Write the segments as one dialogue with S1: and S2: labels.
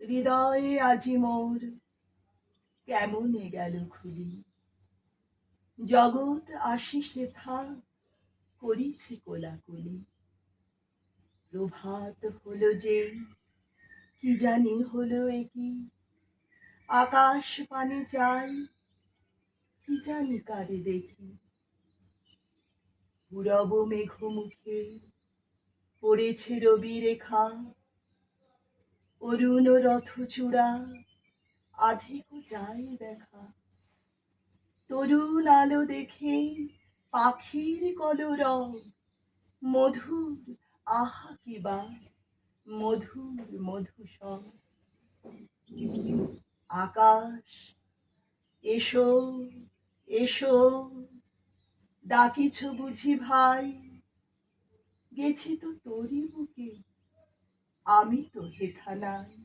S1: হৃদয়ে আজি মোর কেমনে গেল খুলি। জগৎ আসি সেথা করিছে কোলাকুলি। প্রভাত হলো যে কি জানি হলো একি। আকাশ পানে চাই কি জানি কারে দেখি। পূরব মেঘ মুখে পড়েছে রবি রেখা। অরুণ রথ চূড়া আধিক যায় দেখা। তরুণ আলো দেখে পাখির কলরব। মধুর আহা কিবা মধুর মধুসব। আকাশ এসো এসো ডাকিছ বুঝি ভাই। গেছি তো তোরই বুকে আমি তো হেথা নাই।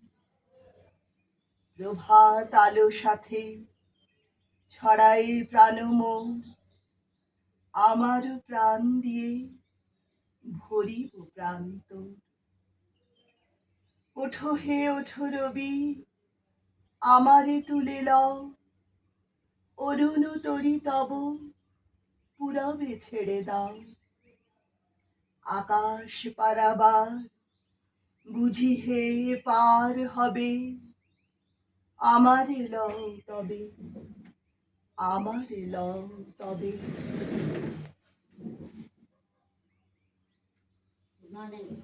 S1: প্রভাত আলো সাথে ছড়াই প্রাণমোর। আমার প্রাণ দিয়ে ভরিব প্রান্ত। ওঠো হে ওঠো রবি আমারে তুলে লও। অরুণ তরি তব পুরবে ছেড়ে দাও। আকাশ পারাবার বুঝি হে পার হবে। আমারে লও তবে আমারে লও তবে।